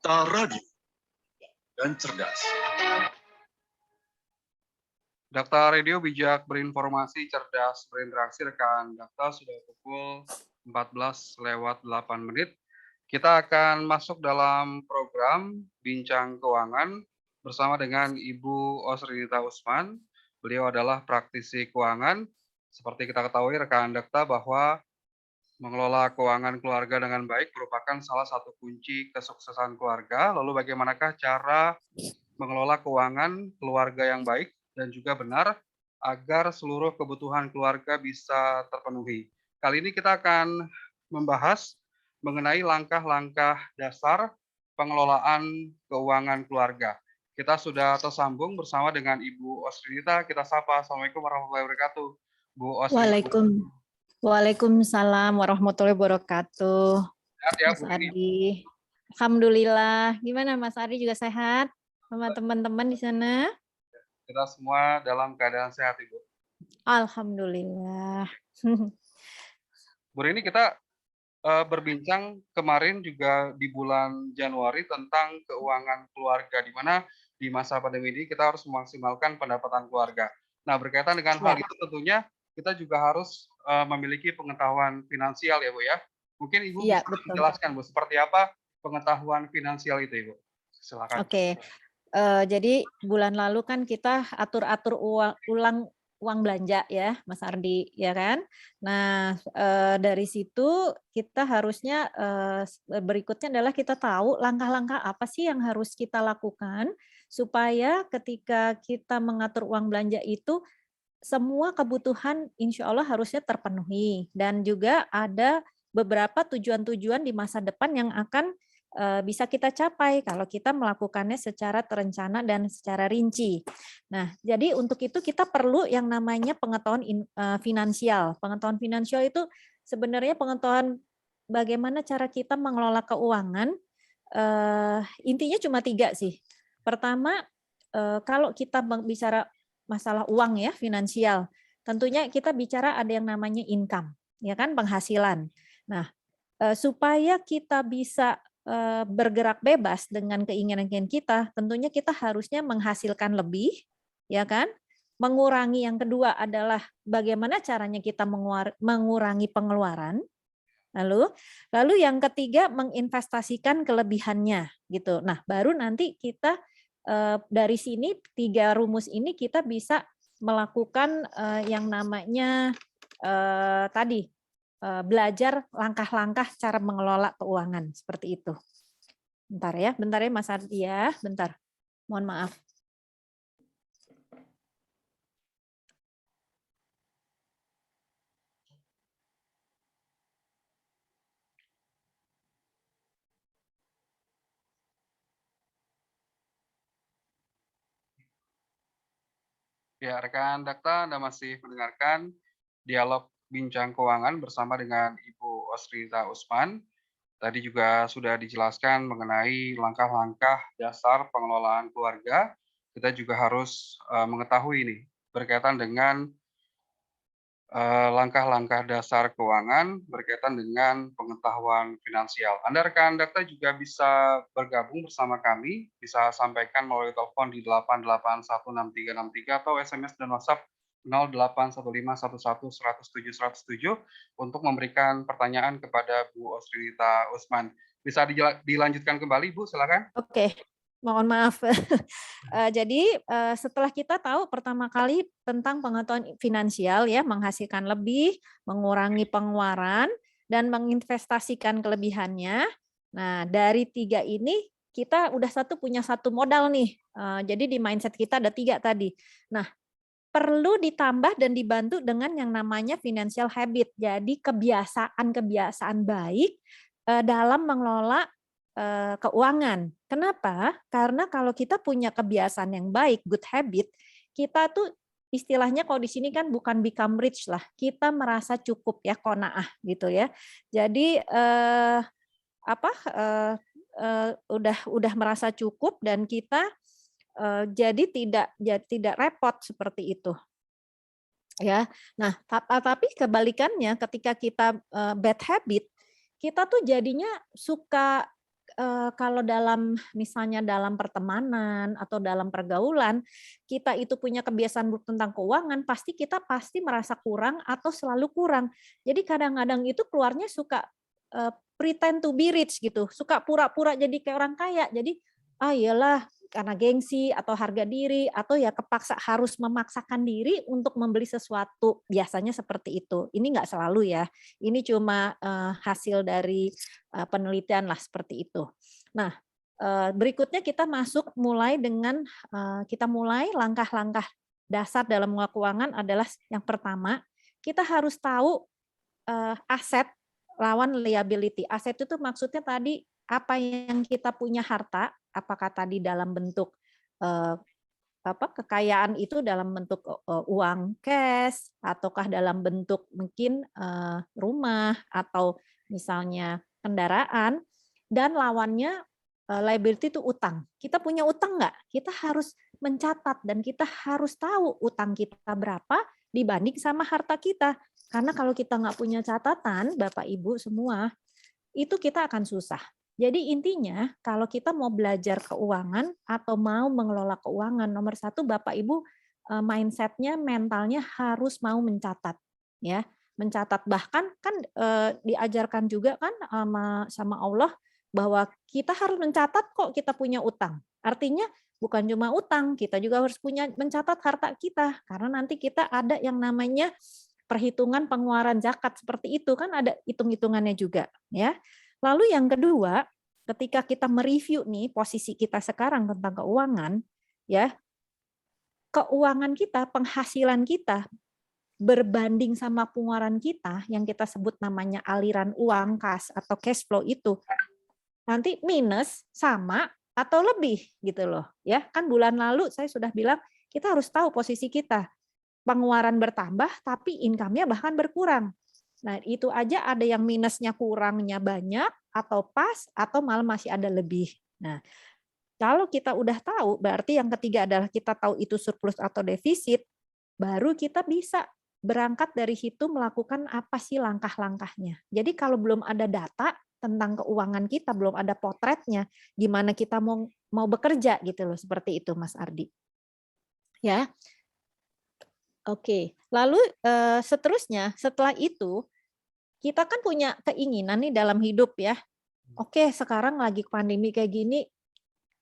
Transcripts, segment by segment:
Dakta Radio dan cerdas. Dakta Radio bijak berinformasi, cerdas berinteraksi. Rekan Dakta sudah pukul 14:08. Kita akan masuk dalam program Bincang Keuangan bersama dengan Ibu Osrinita Usman. Beliau adalah praktisi keuangan. Seperti kita ketahui rekan Dakta bahwa mengelola keuangan keluarga dengan baik merupakan salah satu kunci kesuksesan keluarga. Lalu bagaimanakah cara mengelola keuangan keluarga yang baik dan juga benar agar seluruh kebutuhan keluarga bisa terpenuhi. Kali ini kita akan membahas mengenai langkah-langkah dasar pengelolaan keuangan keluarga. Kita sudah tersambung bersama dengan Ibu Osrinita. Kita sapa. Assalamualaikum warahmatullahi wabarakatuh. Bu Osrinita. Waalaikumsalam warahmatullahi wabarakatuh. Sehat ya, Mas Bu ini? Ardi. Alhamdulillah. Gimana Mas Ardi, juga sehat? Sama teman-teman di sana? Kita semua dalam keadaan sehat, Ibu. Alhamdulillah. Bu Rini, kita berbincang kemarin juga di bulan Januari tentang keuangan keluarga, di mana di masa pandemi ini kita harus memaksimalkan pendapatan keluarga. Nah, berkaitan dengan hal itu tentunya kita juga harus memiliki pengetahuan finansial ya, Bu ya. Mungkin Ibu bisa menjelaskan, Bu, seperti apa pengetahuan finansial itu, Ibu? Silakan. Oke. Jadi bulan lalu kan kita atur-atur uang belanja ya, Mas Ardi, ya kan? Nah, dari situ kita harusnya berikutnya adalah kita tahu langkah-langkah apa sih yang harus kita lakukan supaya ketika kita mengatur uang belanja itu semua kebutuhan insya Allah harusnya terpenuhi, dan juga ada beberapa tujuan-tujuan di masa depan yang akan bisa kita capai kalau kita melakukannya secara terencana dan secara rinci. Nah, jadi untuk itu kita perlu yang namanya pengetahuan finansial. Pengetahuan finansial itu sebenarnya pengetahuan bagaimana cara kita mengelola keuangan. Intinya cuma 3 sih. Pertama, kalau kita bicara masalah uang ya, finansial, tentunya kita bicara ada yang namanya income, ya kan, penghasilan. Nah, supaya kita bisa bergerak bebas dengan keinginan kita, tentunya kita harusnya menghasilkan lebih, ya kan? Mengurangi, yang kedua adalah bagaimana caranya kita mengurangi pengeluaran. Lalu yang ketiga menginvestasikan kelebihannya gitu. Nah, baru nanti kita dari sini 3 rumus ini kita bisa melakukan yang namanya tadi belajar langkah-langkah cara mengelola keuangan seperti itu. Bentar ya Mas Ardi ya, bentar. Mohon maaf. Ya, rekan Dakta, Anda masih mendengarkan dialog bincang keuangan bersama dengan Ibu Osrinita Usman. Tadi juga sudah dijelaskan mengenai langkah-langkah dasar pengelolaan keluarga. Kita juga harus mengetahui ini berkaitan dengan langkah-langkah dasar keuangan berkaitan dengan pengetahuan finansial. Anda rekan Dakta juga bisa bergabung bersama kami, bisa sampaikan melalui telepon di 8816363 atau SMS dan WhatsApp 081511107107 untuk memberikan pertanyaan kepada Bu Osrinita Usman. Bisa dilanjutkan kembali, Bu, silakan. Oke. Mohon maaf. Jadi setelah kita tahu pertama kali tentang pengetahuan finansial ya, menghasilkan lebih, mengurangi pengeluaran, dan menginvestasikan kelebihannya. Nah, dari 3 ini kita udah punya satu modal nih. Jadi di mindset kita ada 3 tadi. Nah, perlu ditambah dan dibantu dengan yang namanya financial habit. Jadi kebiasaan-kebiasaan baik dalam mengelola keuangan. Kenapa? Karena kalau kita punya kebiasaan yang baik, good habit, kita tuh istilahnya kalau di sini kan bukan become rich lah, kita merasa cukup ya, qanaah gitu ya. Jadi udah merasa cukup dan kita jadi tidak repot seperti itu. Ya. Nah, tapi kebalikannya ketika kita bad habit, kita tuh jadinya suka kalau misalnya dalam pertemanan atau dalam pergaulan, kita itu punya kebiasaan buruk tentang keuangan, kita pasti merasa kurang atau selalu kurang. Jadi kadang-kadang itu keluarnya suka, pretend to be rich gitu, suka pura-pura jadi kayak orang kaya. Jadi, iyalah karena gengsi atau harga diri atau ya harus memaksakan diri untuk membeli sesuatu, biasanya seperti itu. Ini nggak selalu ya, ini cuma, hasil dari, penelitian lah seperti itu. Nah, berikutnya kita mulai dengan, kita mulai langkah-langkah dasar dalam mengelola keuangan adalah yang pertama, kita harus tahu, aset lawan liability. Aset itu maksudnya tadi apa yang kita punya harta, apakah tadi dalam bentuk, kekayaan itu dalam bentuk, uang cash, ataukah dalam bentuk mungkin, rumah, atau misalnya kendaraan, dan lawannya, liability itu utang. Kita punya utang nggak? Kita harus mencatat dan kita harus tahu utang kita berapa dibanding sama harta kita. Karena kalau kita nggak punya catatan, Bapak Ibu semua, itu kita akan susah. Jadi intinya kalau kita mau belajar keuangan atau mau mengelola keuangan, nomor satu Bapak Ibu mindset-nya, mentalnya harus mau mencatat, ya, mencatat. Bahkan kan diajarkan juga kan sama Allah bahwa kita harus mencatat kok kita punya utang. Artinya bukan cuma utang, kita juga harus mencatat harta kita karena nanti kita ada yang namanya perhitungan pengeluaran zakat seperti itu kan ada hitung-hitungannya juga, ya. Lalu yang kedua, ketika kita mereview nih posisi kita sekarang tentang keuangan, ya, keuangan kita, penghasilan kita berbanding sama pengeluaran kita yang kita sebut namanya aliran uang kas atau cash flow itu nanti minus, sama atau lebih gitu loh, ya. Kan bulan lalu saya sudah bilang kita harus tahu posisi kita. Pengeluaran bertambah tapi income-nya bahkan berkurang. Nah, itu aja ada yang minusnya kurangnya banyak atau pas atau malah masih ada lebih. Nah, kalau kita udah tahu, berarti yang ketiga adalah kita tahu itu surplus atau defisit, baru kita bisa berangkat dari situ melakukan apa sih langkah-langkahnya. Jadi kalau belum ada data tentang keuangan kita, belum ada potretnya, gimana kita mau bekerja gitu loh, seperti itu Mas Ardi. Ya. Oke, lalu seterusnya setelah itu kita kan punya keinginan nih dalam hidup ya. Oke, sekarang lagi pandemi kayak gini,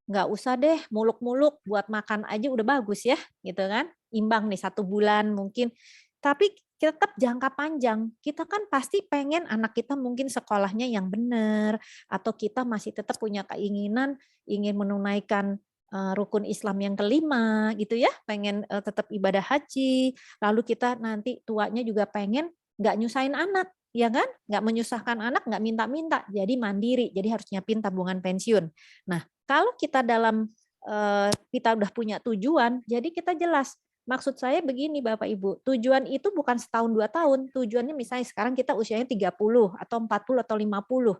nggak usah deh muluk-muluk, buat makan aja udah bagus ya, gitu kan. Imbang nih 1 bulan mungkin. Tapi tetap jangka panjang. Kita kan pasti pengen anak kita mungkin sekolahnya yang benar, atau kita masih tetap punya keinginan ingin menunaikan rukun Islam yang kelima gitu ya, pengen tetap ibadah haji, lalu kita nanti tuanya juga pengen nggak nyusahin anak, ya kan? Nggak menyusahkan anak, nggak minta-minta, jadi mandiri, jadi harus nyiapin tabungan pensiun. Nah, kalau kita kita udah punya tujuan, jadi kita jelas. Maksud saya begini Bapak Ibu, tujuan itu bukan setahun 2 tahun, tujuannya misalnya sekarang kita usianya 30 atau 40 atau 50.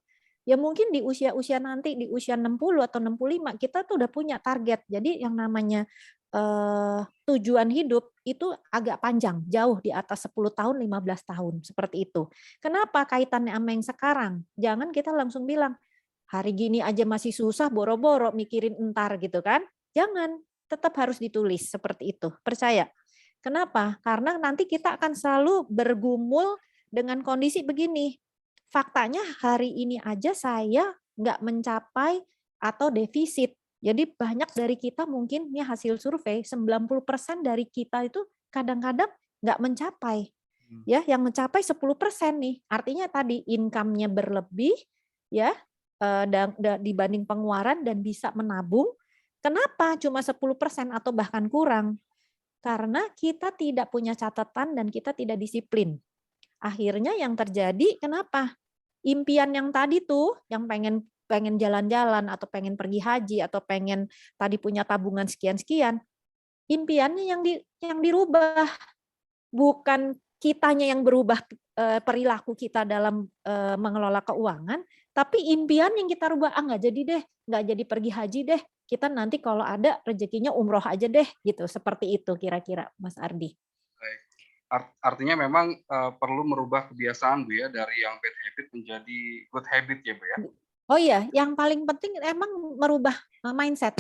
Ya mungkin di usia-usia nanti, di usia 60 atau 65 kita tuh udah punya target. Jadi yang namanya tujuan hidup itu agak panjang, jauh di atas 10 tahun, 15 tahun, seperti itu. Kenapa kaitannya sama yang sekarang? Jangan kita langsung bilang, hari gini aja masih susah, boro-boro mikirin entar gitu kan. Jangan, tetap harus ditulis seperti itu, percaya. Kenapa? Karena nanti kita akan selalu bergumul dengan kondisi begini. Faktanya hari ini aja saya nggak mencapai atau defisit. Jadi banyak dari kita mungkin ini hasil survei 90% dari kita itu kadang-kadang nggak mencapai. Ya, yang mencapai 10% nih. Artinya tadi income-nya berlebih ya dibanding pengeluaran dan bisa menabung. Kenapa cuma 10% atau bahkan kurang? Karena kita tidak punya catatan dan kita tidak disiplin. Akhirnya yang terjadi kenapa? Impian yang tadi tuh, yang pengen jalan-jalan atau pengen pergi haji atau pengen tadi punya tabungan sekian-sekian, impiannya yang dirubah, bukan kitanya yang berubah perilaku kita dalam mengelola keuangan, tapi impian yang kita rubah, nggak jadi deh, nggak jadi pergi haji deh, kita nanti kalau ada rezekinya umroh aja deh, gitu. Seperti itu kira-kira Mas Ardi. Baik. Artinya memang perlu merubah kebiasaan Bu ya, dari yang bad habit menjadi good habit ya Bu ya. Oh iya, yang paling penting emang merubah mindset,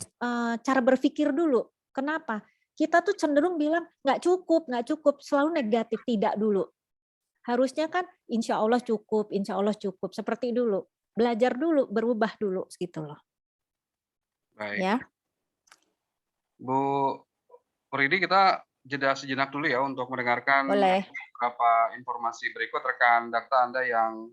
cara berpikir dulu. Kenapa? Kita tuh cenderung bilang nggak cukup, selalu negatif, tidak dulu. Harusnya kan insya Allah cukup, seperti dulu. Belajar dulu, berubah dulu gitu loh. Baik. Ya, Bu Ridi, kita jeda sejenak dulu ya untuk mendengarkan boleh. beberapa informasi berikut rekan dakta Anda yang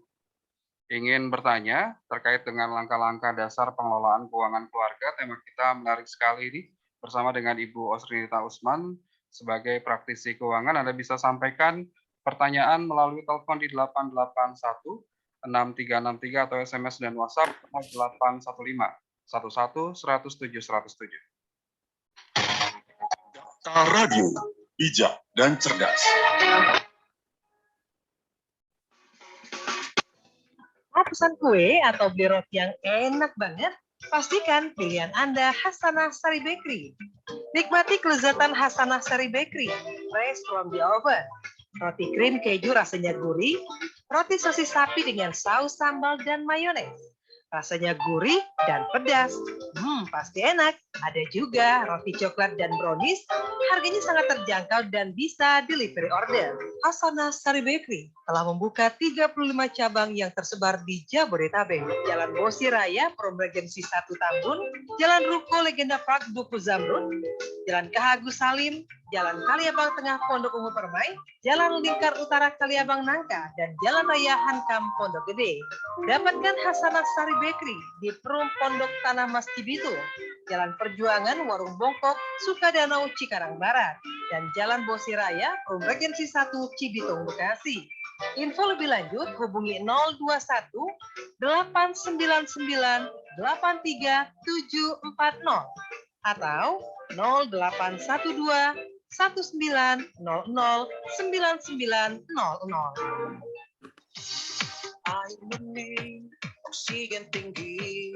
ingin bertanya terkait dengan langkah-langkah dasar pengelolaan keuangan keluarga. Tema kita menarik sekali ini bersama dengan Ibu Osrinita Usman sebagai praktisi keuangan. Anda bisa sampaikan pertanyaan melalui telepon di 881 6363 atau SMS dan WhatsApp 0815 11 107 107. Dakta Radio, bijak dan cerdas. Mau pesan kue atau beli roti yang enak banget? Pastikan pilihan Anda Hasanah Sari Bakery. Nikmati kelezatan Hasanah Sari Bakery, fresh from the oven. Roti krim keju rasanya gurih, roti sosis sapi dengan saus sambal dan mayones. Rasanya gurih dan pedas. Pasti enak. Ada juga roti coklat dan brownies. Harganya sangat terjangkau dan bisa delivery order. Hasanah Sari Bakery telah membuka 35 cabang yang tersebar di Jabodetabek. Jalan Bosi Raya, Prom Regensi 1 Tambun, Jalan Ruko Legenda Park Duku Zamrud, Jalan KH Agus Salim, Jalan Kaliabang Tengah Pondok Ungu Permai, Jalan Lingkar Utara Kaliabang Nangka, dan Jalan Raya Hankam Pondok Gede. Dapatkan Hasanah Sari Bakery di Perum Pondok Tanah Mas Cibitung, Jalan Perjuangan Warung Bongkok, Sukadanau Cikarang Barat, dan Jalan Bosi Raya, Perum Regensi 1 Cibitung Bekasi. Info lebih lanjut hubungi 021 899 83740 atau 0812 1900 9900. Air bening, oksigen tinggi,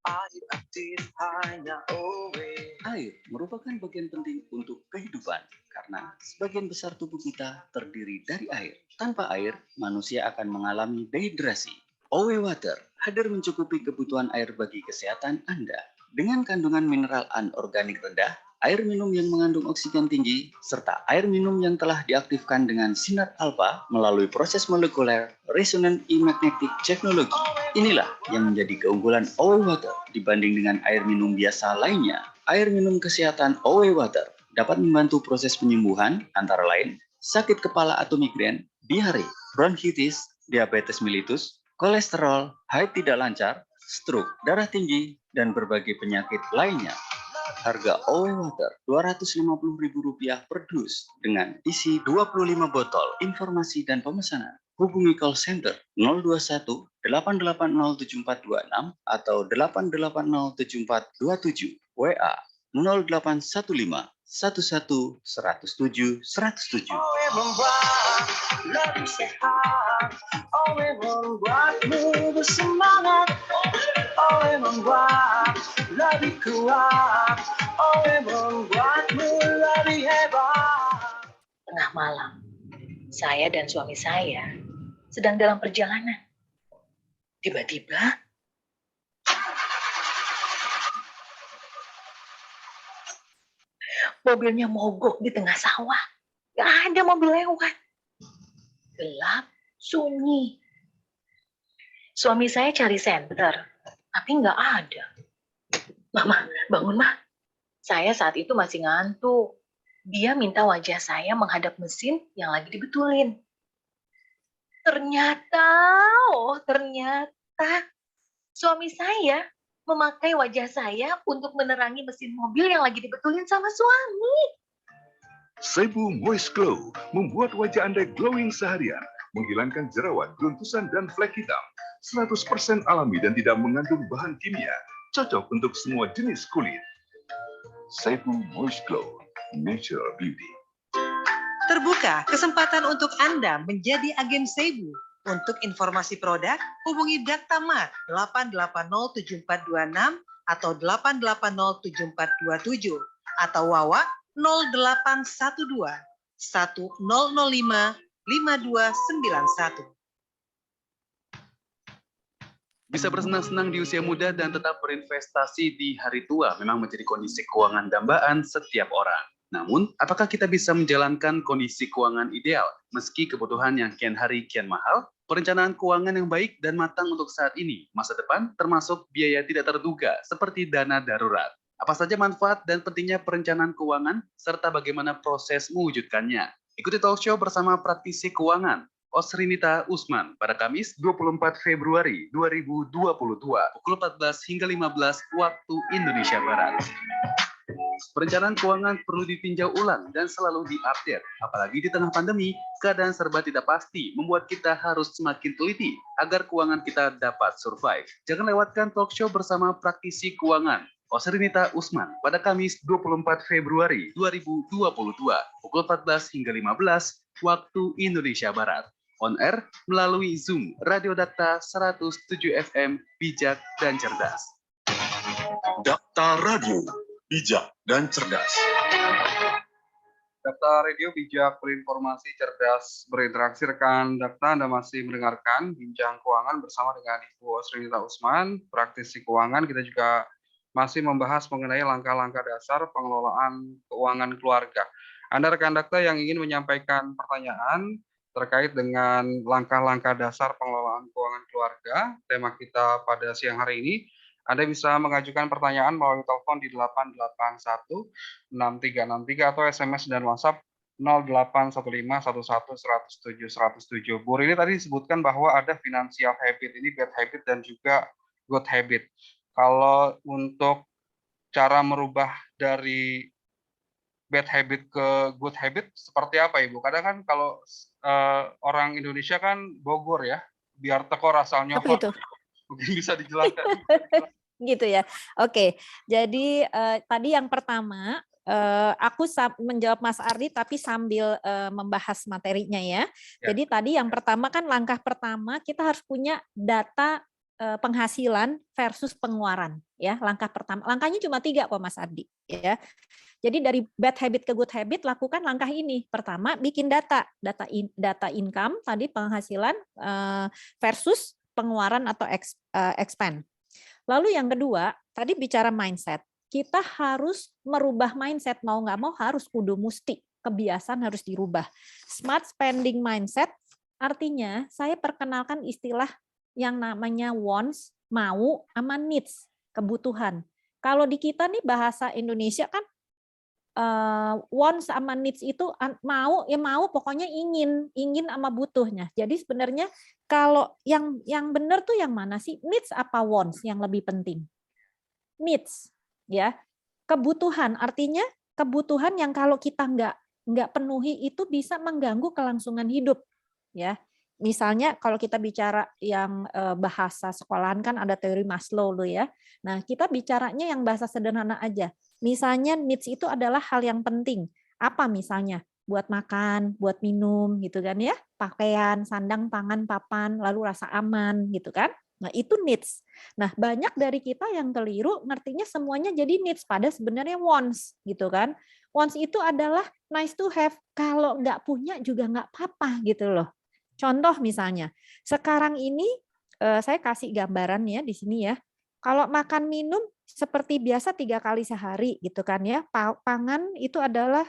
air aktif hanya OE. Air merupakan bagian penting untuk kehidupan karena sebagian besar tubuh kita terdiri dari air. Tanpa air, manusia akan mengalami dehidrasi. OE Water hadir mencukupi kebutuhan air bagi kesehatan Anda. Dengan kandungan mineral anorganik rendah, air minum yang mengandung oksigen tinggi, serta air minum yang telah diaktifkan dengan sinar alfa melalui proses molekuler resonant e-magnetic technology. Inilah yang menjadi keunggulan OE Water dibanding dengan air minum biasa lainnya. Air minum kesehatan OE Water dapat membantu proses penyembuhan antara lain sakit kepala atau migrain, diare, bronkitis, diabetes mellitus, kolesterol, haid tidak lancar, stroke, darah tinggi, dan berbagai penyakit lainnya. Harga OE Water Rp250.000 per dus dengan isi 25 botol. Informasi dan pemesanan hubungi call center 021 8807426 atau 8807427, WA 0815 11 107 107. OE membuat lebih sehat, OE membuatmu bersemangat, OE membuat lebih kuat, OE membuatmu lebih hebat. Tengah malam, saya dan suami saya sedang dalam perjalanan. Tiba-tiba, mobilnya mogok di tengah sawah. Gak ada mobil lewat. Gelap, sunyi. Suami saya cari senter, tapi nggak ada. Mama, bangun, Ma. Saya saat itu masih ngantuk. Dia minta wajah saya menghadap mesin yang lagi dibetulin. Ternyata suami saya memakai wajah saya untuk menerangi mesin mobil yang lagi dibetulin sama suami. Seibu Moist Glow membuat wajah Anda glowing seharian, menghilangkan jerawat, gruntusan, dan flek hitam. 100% alami dan tidak mengandung bahan kimia. Cocok untuk semua jenis kulit. Seibu Moist Glow, Natural Beauty. Terbuka kesempatan untuk Anda menjadi agen Seibu. Untuk informasi produk, hubungi Daktamat 8807426 atau 8807427 atau Wawa 0812 1005 5291. Bisa bersenang-senang di usia muda dan tetap berinvestasi di hari tua memang menjadi kondisi keuangan dambaan setiap orang. Namun, apakah kita bisa menjalankan kondisi keuangan ideal meski kebutuhan yang kian hari kian mahal? Perencanaan keuangan yang baik dan matang untuk saat ini, masa depan, termasuk biaya tidak terduga seperti dana darurat. Apa saja manfaat dan pentingnya perencanaan keuangan, serta bagaimana proses mewujudkannya? Ikuti talk show bersama praktisi keuangan, Osrinita Usman pada Kamis 24 Februari 2022 pukul 14 hingga 15 waktu Indonesia Barat. Perencanaan keuangan perlu ditinjau ulang dan selalu diupdate. Apalagi di tengah pandemi, keadaan serba tidak pasti membuat kita harus semakin teliti agar keuangan kita dapat survive. Jangan lewatkan talk show bersama praktisi keuangan, Osrinita Usman pada Kamis 24 Februari 2022 pukul 14 hingga 15 waktu Indonesia Barat. On air melalui Zoom Radio Dakta 107 FM, bijak dan cerdas. Dakta Radio, bijak dan cerdas. Dakta Radio bijak berinformasi cerdas berinteraksi. Rekan Dakta, Anda masih mendengarkan Bincang Keuangan bersama dengan Ibu Osrinita Usman, praktisi keuangan. Kita juga masih membahas mengenai langkah-langkah dasar pengelolaan keuangan keluarga. Anda rekan Dakta yang ingin menyampaikan pertanyaan terkait dengan langkah-langkah dasar pengelolaan keuangan keluarga, tema kita pada siang hari ini, Anda bisa mengajukan pertanyaan melalui telepon di 8816363 atau SMS dan WhatsApp 081511107107. Bu Rini tadi disebutkan bahwa ada financial habit, ini bad habit dan juga good habit. Kalau untuk cara merubah dari bad habit ke good habit seperti apa Ibu? Kadang kan kalau orang Indonesia kan Bogor ya, biar tekor asalnya Apa itu? mungkin bisa dijelaskan. Gitu ya. Oke. Jadi tadi yang pertama aku menjawab Mas Ardi tapi sambil membahas materinya ya. Jadi tadi yang pertama kan langkah pertama kita harus punya data penghasilan versus pengeluaran ya. Langkah pertama. Langkahnya cuma 3 kok Mas Ardi ya. Jadi dari bad habit ke good habit lakukan langkah ini. Pertama bikin data income tadi penghasilan versus pengeluaran atau expend. Lalu yang kedua, tadi bicara mindset. Kita harus merubah mindset, mau nggak mau harus kudu musti. Kebiasaan harus dirubah. Smart spending mindset artinya saya perkenalkan istilah yang namanya wants, mau, sama needs, kebutuhan. Kalau di kita nih bahasa Indonesia kan wants sama needs itu mau ya mau pokoknya ingin sama butuhnya. Jadi sebenarnya kalau yang benar tuh yang mana sih? Needs apa wants yang lebih penting? Needs ya. Kebutuhan artinya kebutuhan yang kalau kita nggak penuhi itu bisa mengganggu kelangsungan hidup ya. Misalnya kalau kita bicara yang bahasa sekolahan kan ada teori Maslow lo ya. Nah, kita bicaranya yang bahasa sederhana aja. Misalnya needs itu adalah hal yang penting. Apa misalnya? Buat makan, buat minum gitu kan ya. Pakaian, sandang, pangan, papan, lalu rasa aman gitu kan. Nah, itu needs. Nah, banyak dari kita yang keliru ngertinya semuanya jadi needs pada sebenarnya wants gitu kan. Wants itu adalah nice to have. Kalau nggak punya juga nggak apa-apa gitu loh. Contoh misalnya, sekarang ini saya kasih gambaran ya di sini ya. Kalau makan minum seperti biasa 3 kali sehari gitu kan ya. Pangan itu adalah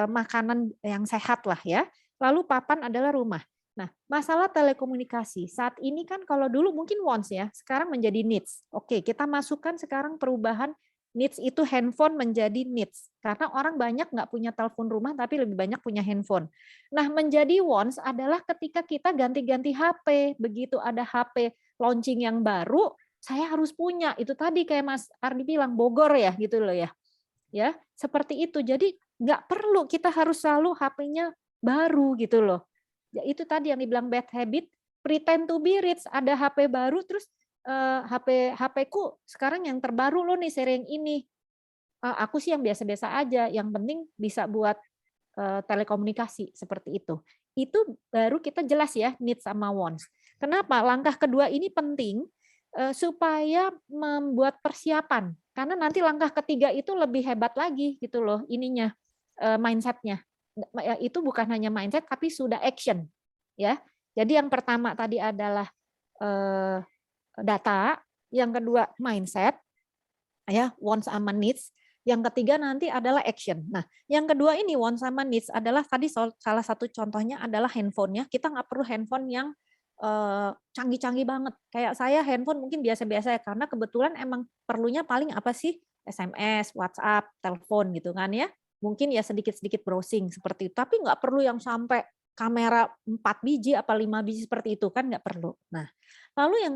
makanan yang sehat lah ya. Lalu papan adalah rumah. Nah, masalah telekomunikasi saat ini kan kalau dulu mungkin wants ya, sekarang menjadi needs. Oke, kita masukkan sekarang perubahan needs itu handphone menjadi needs. Karena orang banyak nggak punya telepon rumah tapi lebih banyak punya handphone. Nah, menjadi wants adalah ketika kita ganti-ganti HP. Begitu ada HP launching yang baru, saya harus punya. Itu tadi kayak Mas Ardi bilang Bogor ya gitu loh ya. Ya, seperti itu. Jadi nggak perlu kita harus selalu HP-nya baru gitu loh. Ya, itu tadi yang dibilang bad habit, pretend to be rich, ada HP baru terus HP-ku sekarang yang terbaru loh nih seri yang ini. Aku sih yang biasa-biasa aja, yang penting bisa buat telekomunikasi seperti itu. Itu baru kita jelas ya needs sama wants. Kenapa? Langkah kedua ini penting supaya membuat persiapan. Karena nanti langkah ketiga itu lebih hebat lagi gitu loh ininya mindsetnya. Itu bukan hanya mindset tapi sudah action ya. Jadi yang pertama tadi adalah data, yang kedua mindset, ya, wants sama needs. Yang ketiga nanti adalah action. Nah, yang kedua ini wants sama needs adalah tadi salah satu contohnya adalah handphone ya. Kita nggak perlu handphone yang canggih-canggih banget. Kayak saya handphone mungkin biasa-biasa ya, karena kebetulan emang perlunya paling apa sih? SMS, WhatsApp, telepon gitu kan ya. Mungkin ya sedikit-sedikit browsing seperti itu. Tapi nggak perlu yang sampai kamera 4 biji apa 5 biji seperti itu kan nggak perlu. Nah, lalu yang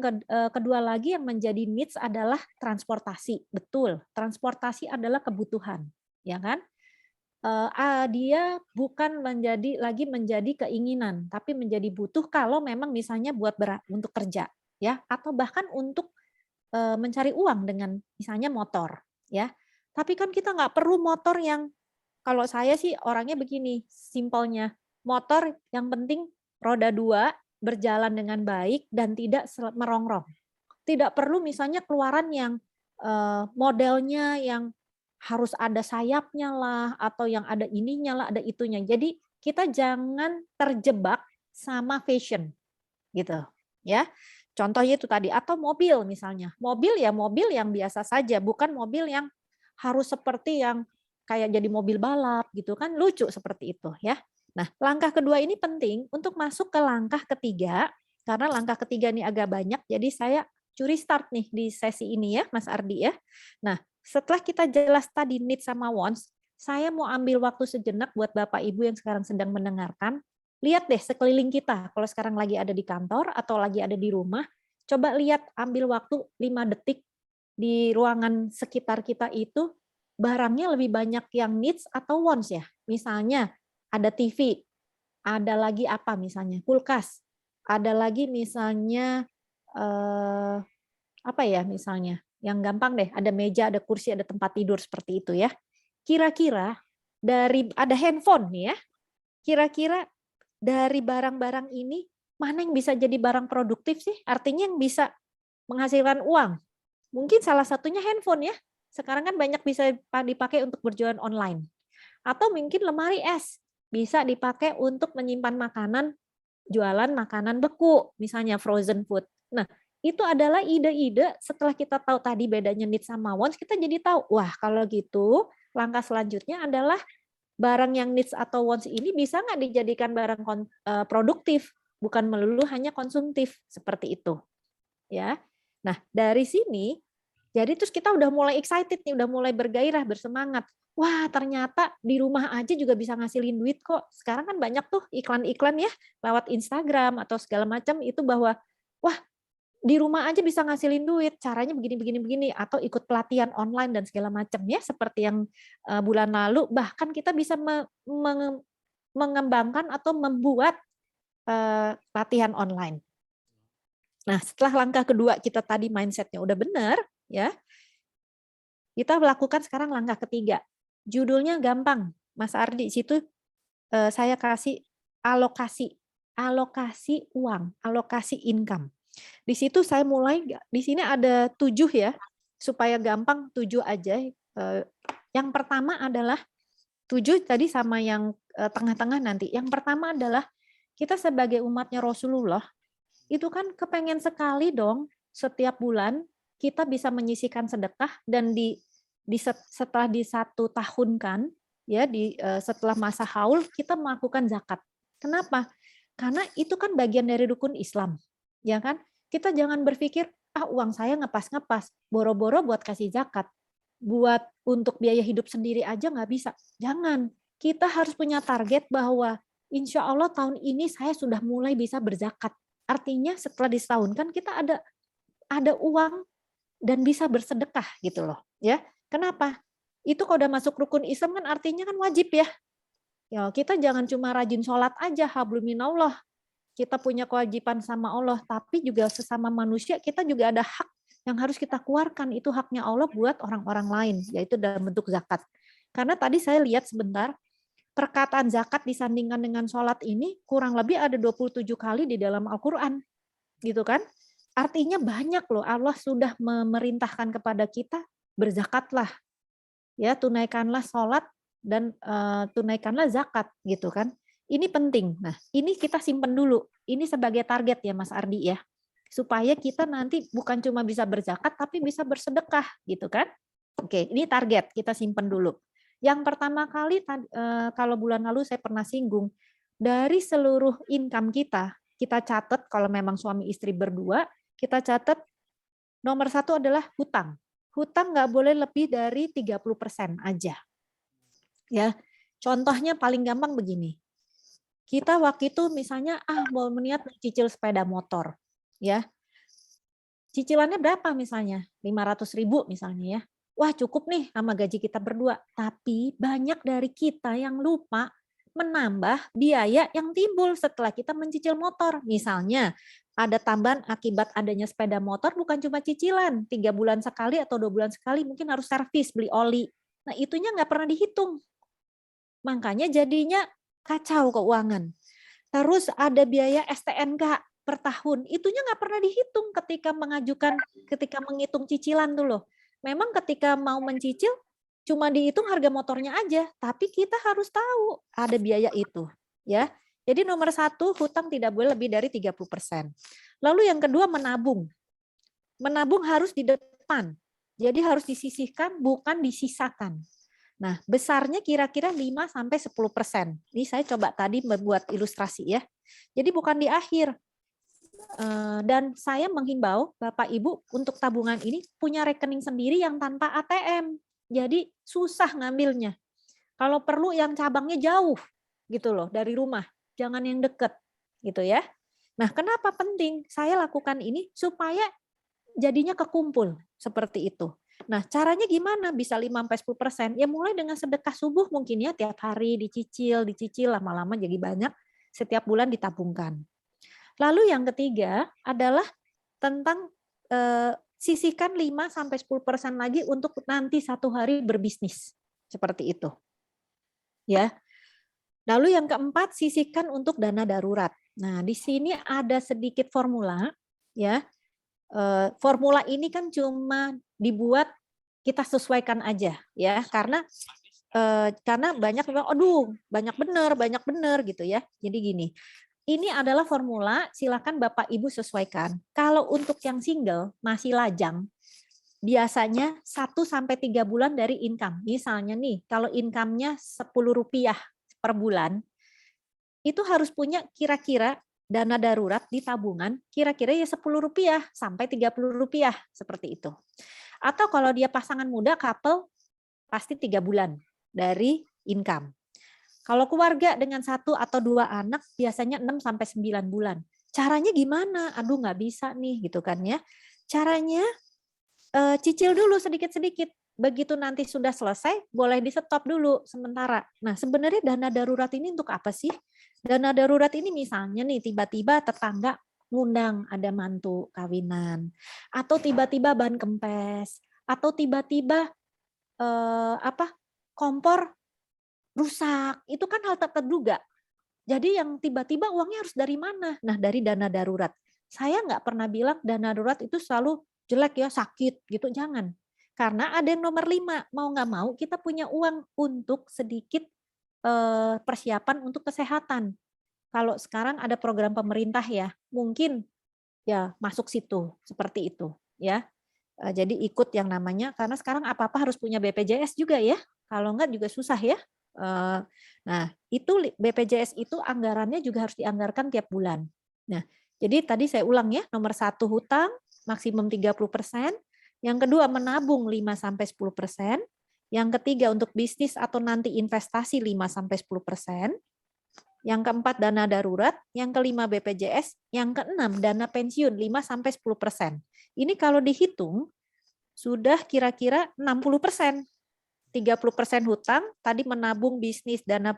kedua lagi yang menjadi needs adalah transportasi. Betul, transportasi adalah kebutuhan, ya kan? Dia bukan menjadi keinginan, tapi menjadi butuh kalau memang misalnya untuk kerja, ya, atau bahkan untuk mencari uang dengan misalnya motor, ya. Tapi kan kita nggak perlu motor yang, kalau saya sih orangnya begini, simpelnya, motor yang penting roda 2 berjalan dengan baik dan tidak merongrong. Tidak perlu misalnya keluaran yang modelnya yang harus ada sayapnya lah, atau yang ada ininya lah, ada itunya. Jadi kita jangan terjebak sama fashion, gitu, ya. Contohnya itu tadi, atau mobil misalnya. Mobil ya mobil yang biasa saja, bukan mobil yang harus seperti yang kayak jadi mobil balap gitu kan, lucu seperti itu ya. Nah, langkah kedua ini penting untuk masuk ke langkah ketiga, karena langkah ketiga ini agak banyak, jadi saya curi start nih di sesi ini ya, Mas Ardi ya. Nah, setelah kita jelas tadi need sama wants, saya mau ambil waktu sejenak buat Bapak Ibu yang sekarang sedang mendengarkan. Lihat deh sekeliling kita, kalau sekarang lagi ada di kantor atau lagi ada di rumah, coba lihat, ambil waktu 5 detik di ruangan sekitar kita itu, barangnya lebih banyak yang needs atau wants ya. Misalnya ada TV, ada lagi apa misalnya, kulkas, ada lagi misalnya apa ya misalnya, yang gampang deh, ada meja, ada kursi, ada tempat tidur seperti itu ya. Kira-kira ada handphone nih ya, kira-kira dari barang-barang ini mana yang bisa jadi barang produktif sih? Artinya yang bisa menghasilkan uang. Mungkin salah satunya handphone ya. Sekarang kan banyak bisa dipakai untuk berjualan online. Atau mungkin lemari es, bisa dipakai untuk menyimpan makanan, jualan makanan beku, misalnya frozen food. Nah, itu adalah ide-ide setelah kita tahu tadi bedanya needs sama wants, kita jadi tahu, wah kalau gitu langkah selanjutnya adalah barang yang needs atau wants ini bisa nggak dijadikan barang produktif, bukan melulu hanya konsumtif, seperti itu. Ya. Nah, dari sini, jadi terus kita udah mulai excited nih, udah mulai bergairah, bersemangat. Wah, ternyata di rumah aja juga bisa ngasilin duit kok. Sekarang kan banyak tuh iklan-iklan ya, lewat Instagram atau segala macam itu bahwa, wah, di rumah aja bisa ngasilin duit, caranya begini, atau ikut pelatihan online dan segala macam ya, seperti yang bulan lalu, bahkan kita bisa mengembangkan atau membuat latihan online. Nah, setelah langkah kedua kita tadi mindsetnya udah benar, ya, kita melakukan sekarang langkah ketiga. Judulnya gampang, Mas Ardi, situ saya kasih alokasi uang, alokasi income. Di situ saya mulai, di sini ada 7 ya, supaya gampang 7 aja. Yang pertama adalah 7 tadi sama yang tengah-tengah nanti. Yang pertama adalah kita sebagai umatnya Rasulullah, itu kan kepengen sekali dong setiap bulan kita bisa menyisihkan sedekah, dan setelah di 1 tahun kan, ya setelah masa haul kita melakukan zakat. Kenapa? Karena itu kan bagian dari rukun Islam. Ya kan? Kita jangan berpikir, uang saya ngepas-ngepas, boro-boro buat kasih zakat. Buat untuk biaya hidup sendiri aja nggak bisa. Jangan. Kita harus punya target bahwa insya Allah tahun ini saya sudah mulai bisa berzakat. Artinya setelah disetahunkan kita ada uang dan bisa bersedekah gitu loh. Ya, kenapa? Itu kalau udah masuk rukun Islam kan artinya kan wajib ya. Ya, kita jangan cuma rajin sholat aja, habluminallah. Kita punya kewajiban sama Allah, tapi juga sesama manusia kita juga ada hak yang harus kita keluarkan. Itu haknya Allah buat orang-orang lain, yaitu dalam bentuk zakat. Karena tadi saya lihat sebentar, perkataan zakat disandingkan dengan sholat ini kurang lebih ada 27 kali di dalam Al-Quran. Gitu kan? Artinya banyak loh, Allah sudah memerintahkan kepada kita, berzakatlah. Ya, tunaikanlah sholat dan tunaikanlah zakat gitu kan. Ini penting. Nah, ini kita simpen dulu. Ini sebagai target ya Mas Ardi ya. supaya kita nanti bukan cuma bisa berzakat tapi bisa bersedekah gitu kan. Oke, ini target kita simpen dulu. Yang pertama kali kalau bulan lalu saya pernah singgung, dari seluruh income kita catat kalau memang suami istri berdua, kita catat nomor 1 adalah hutang. Hutang nggak boleh lebih dari 30% aja. Ya, contohnya paling gampang begini. Kita waktu itu misalnya mau niat mencicil sepeda motor, ya. Cicilannya berapa misalnya? 500.000 misalnya ya. Wah, cukup nih sama gaji kita berdua. Tapi banyak dari kita yang lupa menambah biaya yang timbul setelah kita mencicil motor. Misalnya ada tambahan akibat adanya sepeda motor bukan cuma cicilan, 3 bulan sekali atau 2 bulan sekali mungkin harus servis, beli oli. Nah, itunya nggak pernah dihitung. Makanya jadinya kacau keuangan. Terus ada biaya STNK per tahun, itunya nggak pernah dihitung ketika menghitung cicilan tuh loh. Memang ketika mau mencicil cuma dihitung harga motornya aja, tapi kita harus tahu ada biaya itu, ya. Jadi nomor 1, hutang tidak boleh lebih dari 30%. Lalu yang kedua, menabung. Menabung harus di depan. Jadi harus disisihkan, bukan disisakan. Nah, besarnya kira-kira 5-10%. Ini saya coba tadi membuat ilustrasi ya. Jadi bukan di akhir. Dan saya menghimbau Bapak Ibu untuk tabungan ini punya rekening sendiri yang tanpa ATM. Jadi susah ngambilnya. Kalau perlu yang cabangnya jauh gitu loh dari rumah. Jangan yang deket gitu ya. Nah, kenapa penting? Saya lakukan ini supaya jadinya kekumpul seperti itu. Nah, caranya gimana bisa 5-10%? Ya mulai dengan sedekah subuh mungkin ya, tiap hari dicicil, lama-lama jadi banyak, setiap bulan ditabungkan. Lalu yang ketiga adalah tentang sisihkan 5-10% lagi untuk nanti satu hari berbisnis. Seperti itu. Ya. Lalu yang keempat, sisihkan untuk dana darurat. Nah, di sini ada sedikit formula ya. Formula ini kan cuma dibuat kita sesuaikan aja ya, karena banyak bilang aduh banyak bener gitu ya. Jadi gini, ini adalah formula, silakan Bapak Ibu sesuaikan. Kalau untuk yang single masih lajang, biasanya 1-3 bulan dari income. Misalnya nih, kalau income-nya Rp10 per bulan, itu harus punya kira-kira dana darurat di tabungan kira-kira ya Rp10 sampai Rp30 seperti itu. Atau kalau dia pasangan muda, couple, pasti 3 bulan dari income. Kalau keluarga dengan 1 atau 2 anak biasanya 6-9 bulan. Caranya gimana? Aduh nggak bisa nih gitu kan ya. Caranya cicil dulu sedikit-sedikit. Begitu nanti sudah selesai, boleh di stop dulu sementara. Nah, sebenarnya dana darurat ini untuk apa sih? Dana darurat ini misalnya nih tiba-tiba tetangga ngundang ada mantu kawinan, atau tiba-tiba ban kempes, atau tiba-tiba kompor rusak. Itu kan hal tak terduga. Jadi yang tiba-tiba uangnya harus dari mana? Nah, dari dana darurat. Saya nggak pernah bilang dana darurat itu selalu jelek ya, sakit gitu, jangan. Karena ada yang nomor 5, mau nggak mau kita punya uang untuk sedikit persiapan untuk kesehatan. Kalau sekarang ada program pemerintah ya, mungkin ya masuk situ, seperti itu ya. Jadi ikut yang namanya, karena sekarang apa-apa harus punya BPJS juga ya, kalau enggak juga susah ya. Nah, itu BPJS itu anggarannya juga harus dianggarkan tiap bulan. Nah, jadi tadi saya ulang ya, nomor 1 hutang maksimum 30%, yang kedua menabung 5-10%, yang ketiga untuk bisnis atau nanti investasi 5-10%, yang keempat dana darurat, yang kelima BPJS, yang keenam dana pensiun 5-10%. Ini kalau dihitung sudah kira-kira 60%. 30% hutang, tadi menabung bisnis, dana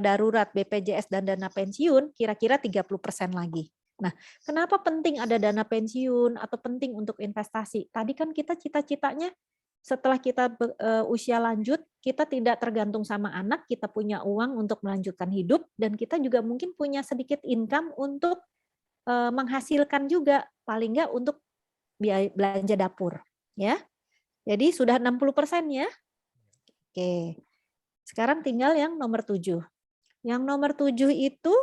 darurat, BPJS dan dana pensiun, kira-kira 30% lagi. Nah, kenapa penting ada dana pensiun atau penting untuk investasi? Tadi kan kita cita-citanya setelah kita usia lanjut, kita tidak tergantung sama anak, kita punya uang untuk melanjutkan hidup, dan kita juga mungkin punya sedikit income untuk menghasilkan juga, paling nggak untuk biaya belanja dapur. Ya. Jadi sudah 60% ya. Oke, sekarang tinggal yang nomor 7. Yang nomor 7 itu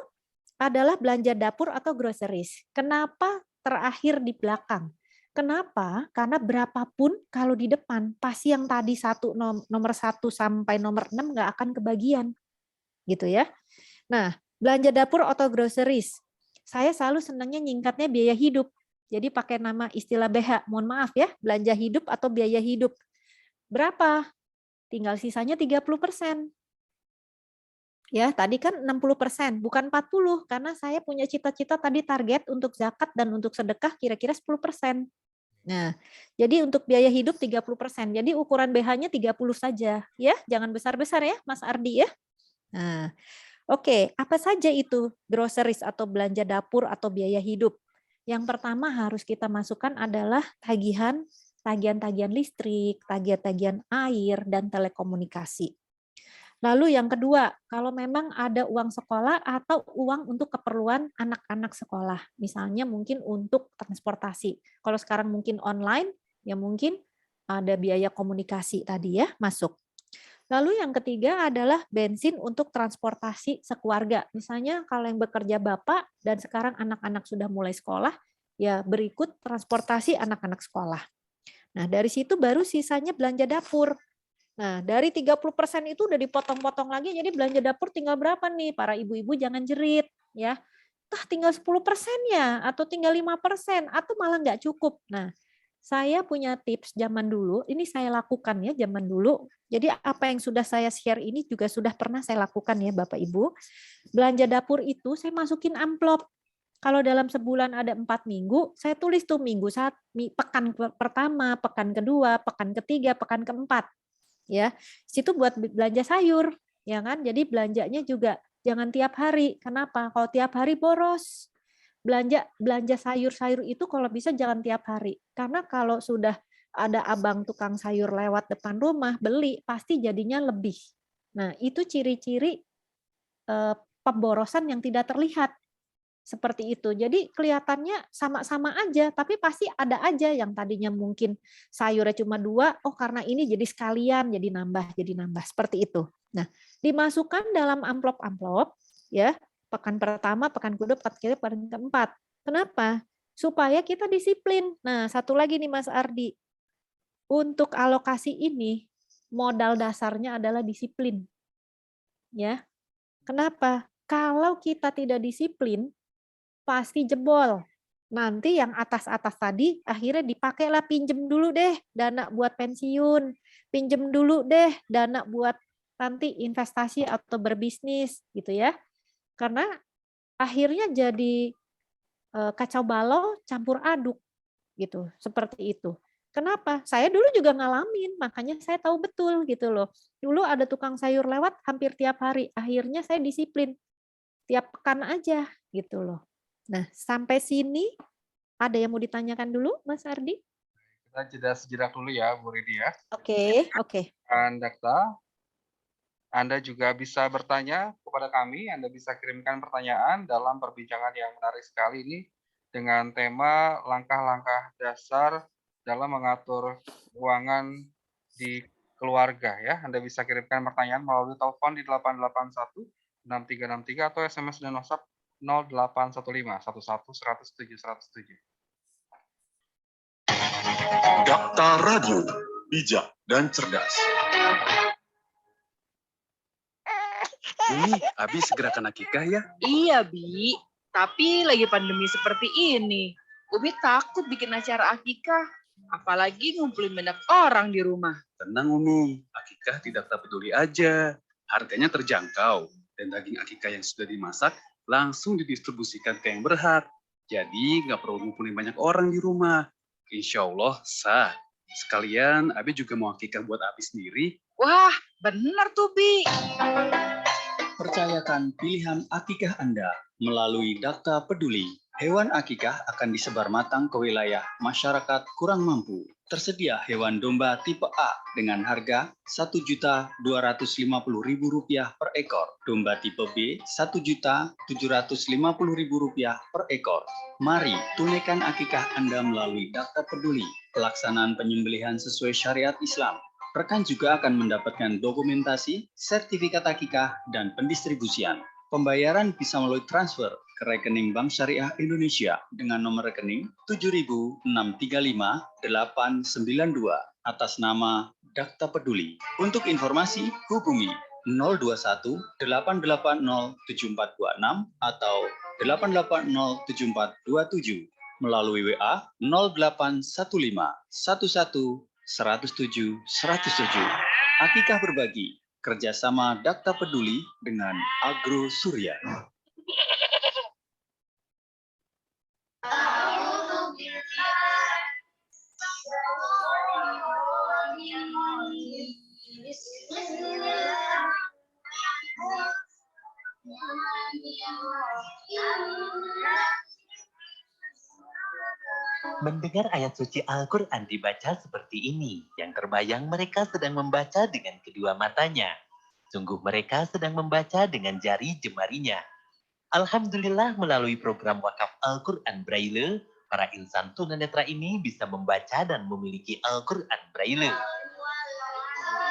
adalah belanja dapur atau groceries. Kenapa terakhir di belakang. Kenapa? Karena berapapun kalau di depan, pasti yang tadi nomor 1 sampai nomor 6 nggak akan kebagian. Gitu ya. Nah, belanja dapur atau groceries. Saya selalu senangnya nyingkatnya biaya hidup. Jadi pakai nama istilah BH. Mohon maaf ya, belanja hidup atau biaya hidup. Berapa? Tinggal sisanya 30%. Ya, tadi kan 60%, bukan 40, karena saya punya cita-cita tadi target untuk zakat dan untuk sedekah kira-kira 10%. Nah, jadi untuk biaya hidup 30%. Jadi ukuran BH-nya 30 saja, ya. Jangan besar-besar ya, Mas Ardi ya. Nah, oke, apa saja itu groceries atau belanja dapur atau biaya hidup? Yang pertama harus kita masukkan adalah tagihan listrik, tagihan air, dan telekomunikasi. Lalu yang kedua, kalau memang ada uang sekolah atau uang untuk keperluan anak-anak sekolah, misalnya mungkin untuk transportasi. Kalau sekarang mungkin online, ya mungkin ada biaya komunikasi tadi ya masuk. Lalu yang ketiga adalah bensin untuk transportasi sekeluarga. Misalnya kalau yang bekerja bapak dan sekarang anak-anak sudah mulai sekolah, ya berikut transportasi anak-anak sekolah. Nah dari situ baru sisanya belanja dapur. Nah, dari 30% itu udah dipotong-potong lagi, jadi belanja dapur tinggal berapa nih? Para ibu-ibu jangan jerit, ya. Tinggal 10% ya, atau tinggal 5%, atau malah nggak cukup. Nah, saya punya tips zaman dulu, ini saya lakukan ya zaman dulu. Jadi apa yang sudah saya share ini juga sudah pernah saya lakukan ya Bapak Ibu. Belanja dapur itu saya masukin amplop. Kalau dalam sebulan ada 4 minggu, saya tulis tuh pekan pertama, pekan kedua, pekan ketiga, pekan keempat. Ya, situ buat belanja sayur, ya kan? Jadi belanjanya juga jangan tiap hari. Kenapa? Kalau tiap hari boros. Belanja sayur-sayur itu kalau bisa jangan tiap hari. Karena kalau sudah ada abang tukang sayur lewat depan rumah beli, pasti jadinya lebih. Nah, itu ciri-ciri pemborosan yang tidak terlihat. Seperti itu. Jadi kelihatannya sama-sama aja, tapi pasti ada aja yang tadinya mungkin sayurnya cuma 2, oh karena ini jadi sekalian, jadi nambah, seperti itu. Nah, dimasukkan dalam amplop-amplop, ya, pekan pertama, pekan kedua, pekan ketiga, pekan keempat. Kenapa? Supaya kita disiplin. Nah, satu lagi nih Mas Ardi, untuk alokasi ini, modal dasarnya adalah disiplin. Ya, kenapa? Kalau kita tidak disiplin, pasti jebol. Nanti yang atas-atas tadi akhirnya dipakailah pinjem dulu deh dana buat pensiun, pinjem dulu deh dana buat nanti investasi atau berbisnis gitu ya. Karena akhirnya jadi kacau balau campur aduk gitu, seperti itu. Kenapa? Saya dulu juga ngalamin, makanya saya tahu betul gitu loh. Dulu ada tukang sayur lewat hampir tiap hari, akhirnya saya disiplin. Tiap pekan aja gitu loh. Nah, sampai sini ada yang mau ditanyakan dulu, Mas Ardi? Kita jeda sejenak dulu ya, Bu Ridi ya. Oke. Dan Dakta, Anda juga bisa bertanya kepada kami, Anda bisa kirimkan pertanyaan dalam perbincangan yang menarik sekali ini dengan tema langkah-langkah dasar dalam mengatur keuangan di keluarga ya. Anda bisa kirimkan pertanyaan melalui telepon di 881 6363 atau SMS dan WhatsApp 0815 11 107 107. Dakta Radio, bijak dan cerdas. Ini habis gerakan akikah ya? Iya, Bi. Tapi lagi pandemi seperti ini, Umi takut bikin acara akikah. Apalagi ngumpulin banyak orang di rumah. Tenang Umi, akikah tidak peduli aja. Harganya terjangkau. Dan daging akikah yang sudah dimasak langsung didistribusikan ke yang berhak. Jadi nggak perlu ngumpulin banyak orang di rumah. Insya Allah sah. Sekalian Abi juga mau akikah buat Abi sendiri. Wah, benar tuh, Bi. Percayakan pilihan akikah Anda melalui Dakta Peduli. Hewan akikah akan disebar matang ke wilayah masyarakat kurang mampu. Tersedia hewan domba tipe A dengan harga Rp1.250.000 per ekor. Domba tipe B Rp1.750.000 per ekor. Mari tunaikan akikah Anda melalui Dakta Peduli. Pelaksanaan penyembelihan sesuai syariat Islam. Rekan juga akan mendapatkan dokumentasi, sertifikat akikah, dan pendistribusian. Pembayaran bisa melalui transfer ke rekening Bank Syariah Indonesia dengan nomor rekening 7.635.892 atas nama Dakta Peduli. Untuk informasi hubungi 021 880 7426 atau 8807427 melalui WA 0815 11 107 107. Akikah berbagi, kerjasama Dakta Peduli dengan Agro Surya. Mendengar ayat suci Al-Quran dibaca seperti ini, yang terbayang mereka sedang membaca dengan kedua matanya. Sungguh mereka sedang membaca dengan jari jemarinya. Alhamdulillah melalui program wakaf Al-Quran Braille, para insan tunanetra ini bisa membaca dan memiliki Al-Quran Braille.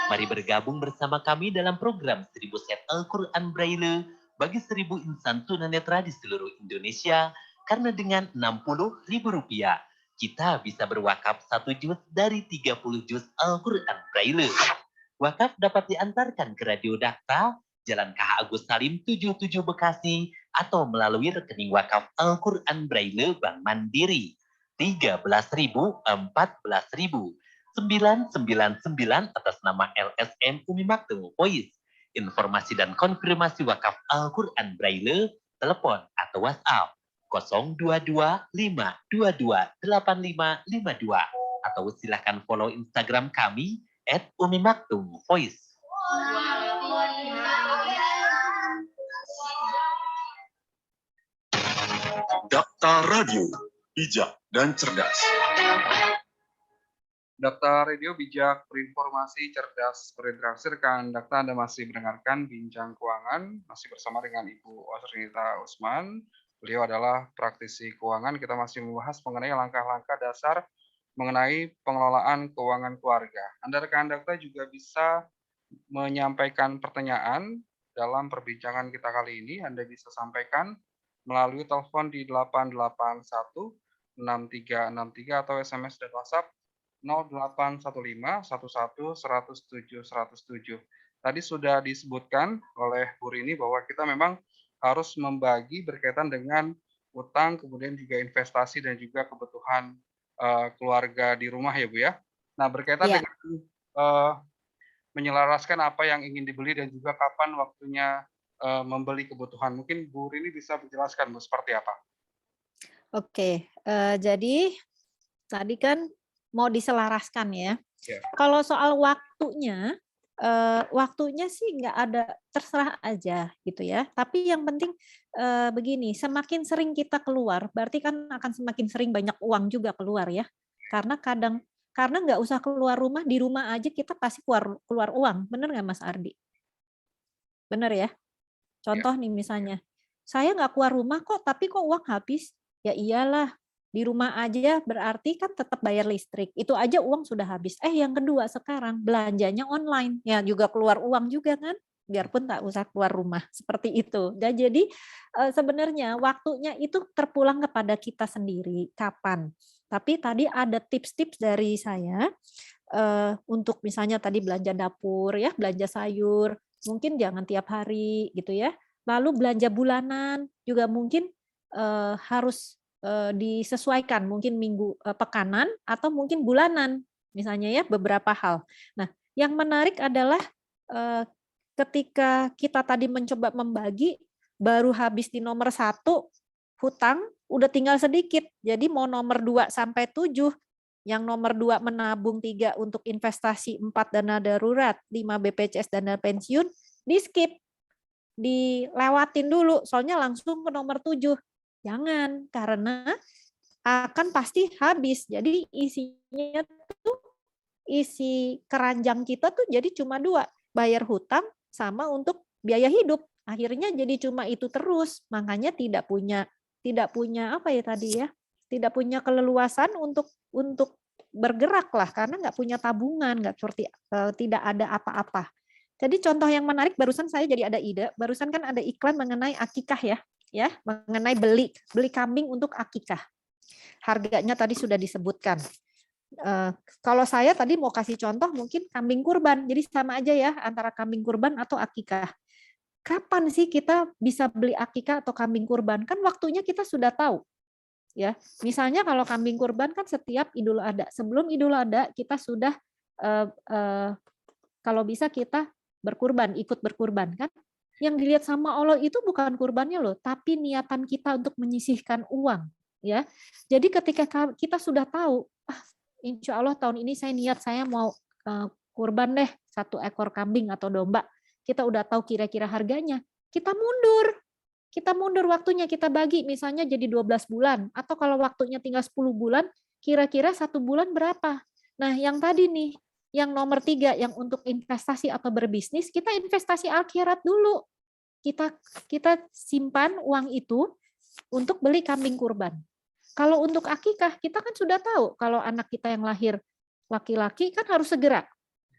Mari bergabung bersama kami dalam program 1000 set Al-Quran Braille bagi 1000 insan tunanetra di seluruh Indonesia, karena dengan Rp60.000 kita bisa berwakaf 1 juz dari 30 juz Al-Quran Braille. Wakaf dapat diantarkan ke Radio Dakta, Jalan KH Agus Salim 77 Bekasi, atau melalui rekening wakaf Al-Quran Braille Bank Mandiri 13.000 14.000 999 atas nama LSM Umi Maktum Voice. Informasi dan konfirmasi wakaf Al-Quran Braille, telepon atau WhatsApp 022-522-8552 atau silakan follow Instagram kami @umimaktumvoice. Dakta Radio, bijak dan cerdas. Dakta Radio bijak, berinformasi, cerdas, berinteraksi. Rekan Dakta, Anda masih mendengarkan Bincang Keuangan, masih bersama dengan Ibu Osrinita Usman. Beliau adalah praktisi keuangan. Kita masih membahas mengenai langkah-langkah dasar mengenai pengelolaan keuangan keluarga. Anda rekan Dakta juga bisa menyampaikan pertanyaan dalam perbincangan kita kali ini. Anda bisa sampaikan melalui telepon di 881 6363 atau SMS dan WhatsApp 0815 11 107 107. Tadi sudah disebutkan oleh Bu Rini bahwa kita memang harus membagi berkaitan dengan utang, kemudian juga investasi dan juga kebutuhan keluarga di rumah ya Bu ya. Nah berkaitan dengan menyelaraskan apa yang ingin dibeli dan juga kapan waktunya membeli kebutuhan. Mungkin Bu Rini bisa menjelaskan Bu seperti apa? Oke, jadi tadi kan mau diselaraskan ya. Yeah. Kalau soal waktunya sih nggak ada, terserah aja gitu ya. Tapi yang penting begini, semakin sering kita keluar, berarti kan akan semakin sering banyak uang juga keluar ya. Karena nggak usah keluar rumah, di rumah aja kita pasti keluar uang, bener nggak Mas Ardi? Bener ya. Contoh nih misalnya, saya nggak keluar rumah kok, tapi kok uang habis? Ya iyalah. Di rumah aja berarti kan tetap bayar listrik. Itu aja uang sudah habis. Yang kedua sekarang belanjanya online. Ya juga keluar uang juga kan. Biarpun tak usah keluar rumah. Seperti itu. Dan jadi sebenarnya waktunya itu terpulang kepada kita sendiri. Kapan? Tapi tadi ada tips-tips dari saya. Untuk misalnya tadi belanja dapur ya. Belanja sayur. Mungkin jangan tiap hari gitu ya. Lalu belanja bulanan juga mungkin harus disesuaikan, mungkin pekanan atau mungkin bulanan misalnya ya, beberapa hal. Nah yang menarik adalah ketika kita tadi mencoba membagi, baru habis di nomor 1 hutang udah tinggal sedikit, jadi mau nomor 2 sampai 7, yang nomor 2 menabung, 3 untuk investasi, 4 dana darurat, 5 BPJS dana pensiun, di skip, dilewatin dulu soalnya langsung ke nomor 7. Jangan, karena akan pasti habis. Jadi isi keranjang kita tuh jadi cuma 2, bayar hutang sama untuk biaya hidup. Akhirnya jadi cuma itu terus. Makanya tidak punya apa ya tadi ya? Tidak punya keleluasan untuk bergerak lah, karena nggak punya tabungan, nggak seperti tidak ada apa-apa. Jadi contoh yang menarik, barusan saya jadi ada ide. Barusan kan ada iklan mengenai akikah ya. ya mengenai beli kambing untuk akikah. Harganya tadi sudah disebutkan. Kalau saya tadi mau kasih contoh mungkin kambing kurban, jadi sama aja ya antara kambing kurban atau akikah. Kapan sih kita bisa beli akikah atau kambing kurban? Kan waktunya kita sudah tahu. Ya, misalnya kalau kambing kurban kan setiap Idul Adha. Sebelum Idul Adha kita sudah kalau bisa kita berkurban, ikut berkurban kan. Yang dilihat sama Allah itu bukan kurbannya loh, tapi niatan kita untuk menyisihkan uang. Ya, jadi ketika kita sudah tahu, insya Allah tahun ini saya niat saya mau kurban deh 1 ekor kambing atau domba. Kita udah tahu kira-kira harganya. Kita mundur waktunya, kita bagi misalnya jadi 12 bulan. Atau kalau waktunya tinggal 10 bulan, kira-kira 1 bulan berapa? Nah yang tadi nih, yang nomor 3, yang untuk investasi atau berbisnis, kita investasi akhirat dulu. Kita simpan uang itu untuk beli kambing kurban. Kalau untuk akikah, kita kan sudah tahu kalau anak kita yang lahir laki-laki kan harus segera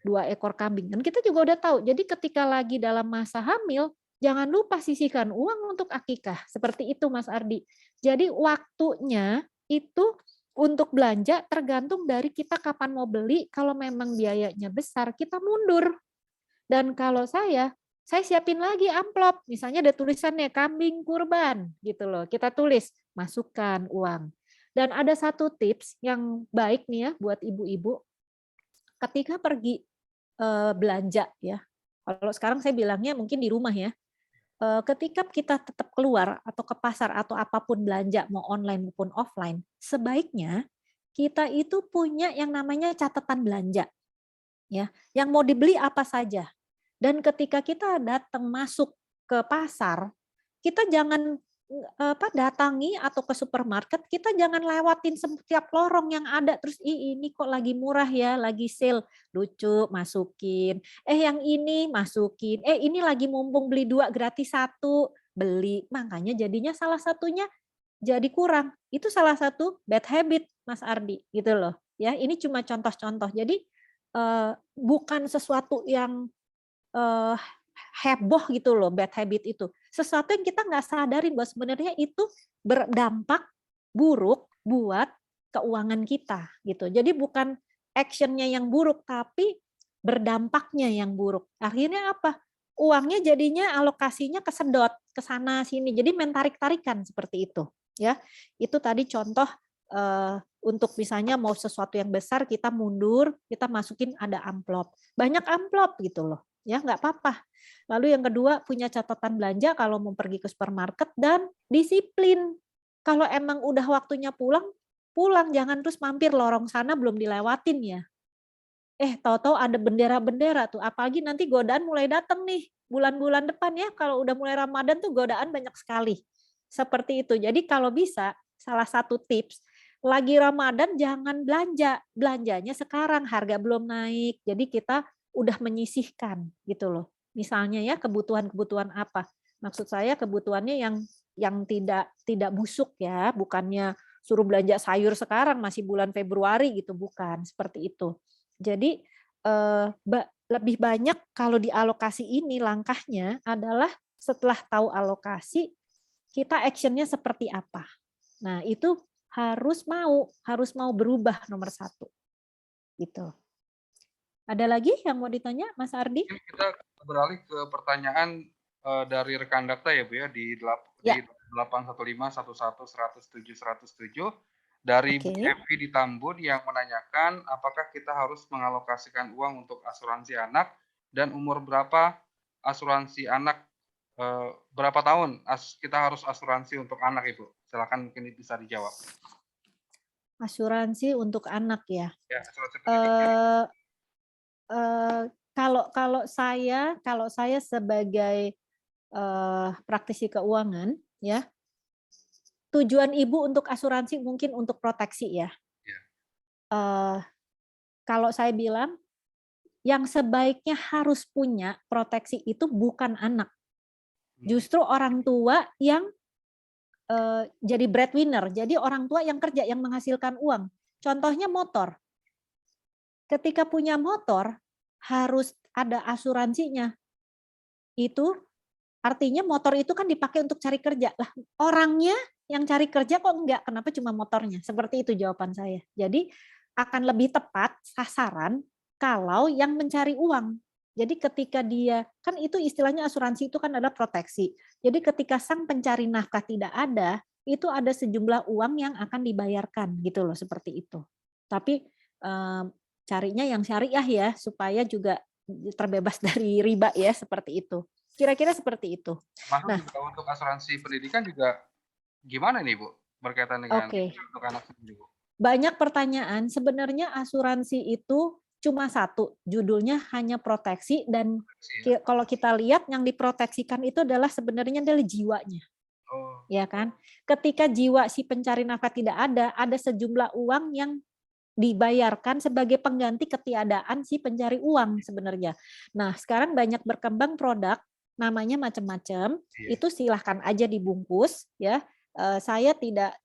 2 ekor kambing. Dan kita juga udah tahu. Jadi ketika lagi dalam masa hamil, jangan lupa sisihkan uang untuk akikah. Seperti itu Mas Ardi. Jadi waktunya itu untuk belanja tergantung dari kita kapan mau beli. Kalau memang biayanya besar, kita mundur. Dan kalau saya siapin lagi amplop. Misalnya ada tulisannya kambing kurban gitu loh. Kita tulis, masukkan uang. Dan ada satu tips yang baik nih ya buat ibu-ibu. Ketika pergi belanja ya. Kalau sekarang saya bilangnya mungkin di rumah ya. Ketika kita tetap keluar atau ke pasar atau apapun belanja mau online maupun offline, sebaiknya kita itu punya yang namanya catatan belanja. Ya, yang mau dibeli apa saja. Dan ketika kita datang masuk ke pasar, kita jangan datangi atau ke supermarket, kita jangan lewatin setiap lorong yang ada terus ini kok lagi murah ya, lagi sale, lucu masukin. Yang ini masukin. Ini lagi mumpung beli 2 gratis 1, beli. Makanya jadinya salah satunya jadi kurang. Itu salah satu bad habit Mas Ardi gitu loh. Ya, ini cuma contoh-contoh. Jadi bukan sesuatu yang heboh gitu loh bad habit itu. Sesuatu yang kita nggak sadarin bahwa sebenarnya itu berdampak buruk buat keuangan kita gitu. Jadi bukan actionnya yang buruk tapi berdampaknya yang buruk. Akhirnya apa? Uangnya jadinya alokasinya kesedot ke sana sini. Jadi mentarik-tarikan seperti itu ya. Itu tadi contoh untuk misalnya mau sesuatu yang besar kita mundur, kita masukin ada amplop. Banyak amplop gitu loh. Ya nggak apa-apa. Lalu yang kedua punya catatan belanja kalau mau pergi ke supermarket dan disiplin. Kalau emang udah waktunya pulang, jangan terus mampir lorong sana belum dilewatin ya. Tahu-tahu ada bendera-bendera tuh, apalagi nanti godaan mulai datang nih bulan-bulan depan ya. Kalau udah mulai Ramadan tuh godaan banyak sekali. Seperti itu. Jadi kalau bisa salah satu tips lagi Ramadan jangan belanja. Belanjanya sekarang harga belum naik. Jadi kita udah menyisihkan gitu loh. Misalnya ya kebutuhan-kebutuhan apa? Maksud saya kebutuhannya yang tidak busuk ya, bukannya suruh belanja sayur sekarang masih bulan Februari gitu, bukan seperti itu. Jadi lebih banyak kalau dialokasi ini langkahnya adalah setelah tahu alokasi kita actionnya seperti apa. Nah itu harus mau berubah nomor 1 gitu. Ada lagi yang mau ditanya, Mas Ardi? Kita beralih ke pertanyaan dari rekan Dakta ya Bu ya di 815111107 dari Bu Evi di Tambun yang menanyakan apakah kita harus mengalokasikan uang untuk asuransi anak dan umur berapa asuransi anak, berapa tahun kita harus asuransi untuk anak Ibu? Silakan mungkin bisa dijawab. Asuransi untuk anak ya. Ya, asuransi pendidikan. Kalau saya sebagai praktisi keuangan ya, tujuan ibu untuk asuransi mungkin untuk proteksi ya. Kalau saya bilang yang sebaiknya harus punya proteksi itu bukan anak, justru orang tua yang jadi breadwinner, jadi orang tua yang kerja yang menghasilkan uang. Contohnya motor. Ketika punya motor harus ada asuransinya. Itu Artinya motor itu kan dipakai untuk cari kerja. Lah, orangnya yang cari kerja kok enggak? Kenapa cuma motornya? Seperti itu jawaban saya. Jadi akan lebih tepat sasaran kalau yang mencari uang. Jadi ketika dia, kan itu istilahnya asuransi itu kan adalah proteksi. Jadi ketika sang pencari nafkah tidak ada, itu ada sejumlah uang yang akan dibayarkan gitu loh, seperti itu. Tapi carinya yang syariah ya, supaya juga terbebas dari riba ya, seperti itu. Kira-kira seperti itu. Masuk Nah, juga untuk asuransi pendidikan juga gimana nih Bu? Berkaitan dengan Oke. untuk anak sendiri Bu. Banyak pertanyaan, sebenarnya asuransi itu cuma satu, judulnya hanya proteksi, dan kalau kita lihat yang diproteksikan itu adalah sebenarnya adalah jiwanya. Oh. Ya kan? Ketika jiwa si pencari nafkah tidak ada sejumlah uang yang dibayarkan sebagai pengganti ketiadaan si pencari uang sebenarnya. Nah, sekarang banyak berkembang produk namanya macam-macam. Itu silahkan aja dibungkus ya. Saya tidak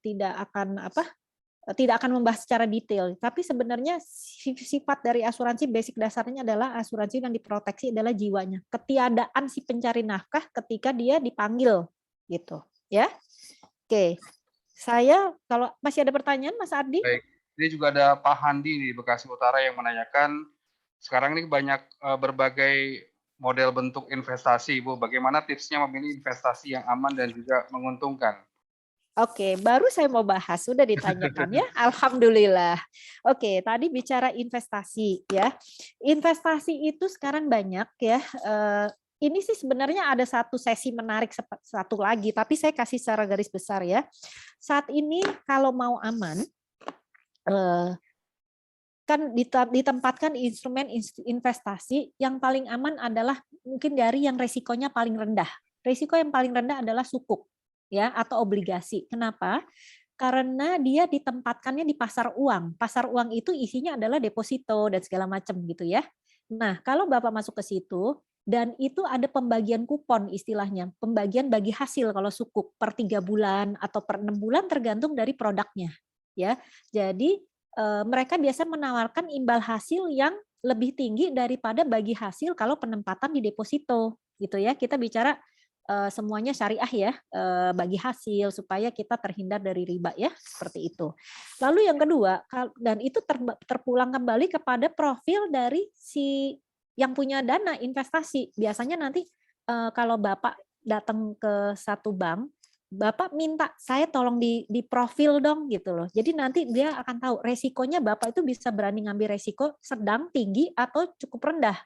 akan membahas secara detail, tapi sebenarnya sifat dari asuransi basic dasarnya adalah asuransi yang diproteksi adalah jiwanya, ketiadaan si pencari nafkah ketika dia dipanggil gitu ya. Oke, saya kalau masih ada pertanyaan Mas Ardi. Baik, ini juga ada Pak Handi di Bekasi Utara yang menanyakan, sekarang ini banyak berbagai model bentuk investasi Bu, bagaimana tipsnya memilih investasi yang aman dan juga menguntungkan? Oke, baru saya mau bahas, sudah ditanyakan ya. Alhamdulillah. Oke, tadi bicara investasi ya. Investasi itu sekarang banyak ya. Ini sih sebenarnya ada satu sesi menarik satu lagi, tapi saya kasih secara garis besar ya. Saat ini kalau mau aman, kan ditempatkan instrumen investasi yang paling aman adalah mungkin dari yang resikonya paling rendah. Risiko yang paling rendah adalah sukuk ya, atau obligasi. Kenapa? Karena dia ditempatkannya di pasar uang. Pasar uang itu isinya adalah deposito dan segala macam gitu ya. Nah, kalau Bapak masuk ke situ dan itu ada pembagian kupon istilahnya, pembagian bagi hasil kalau sukuk per 3 bulan atau per 6 bulan tergantung dari produknya ya. Jadi mereka biasa menawarkan imbal hasil yang lebih tinggi daripada bagi hasil kalau penempatan di deposito gitu ya. Kita bicara semuanya syariah ya, bagi hasil supaya kita terhindar dari riba ya, seperti itu. Lalu yang kedua, dan itu terpulang kembali kepada profil dari si yang punya dana investasi. Biasanya nanti kalau Bapak datang ke satu bank, Bapak minta saya tolong di profil dong gitu loh. Jadi nanti dia akan tahu resikonya Bapak itu bisa berani ngambil resiko sedang, tinggi atau cukup rendah.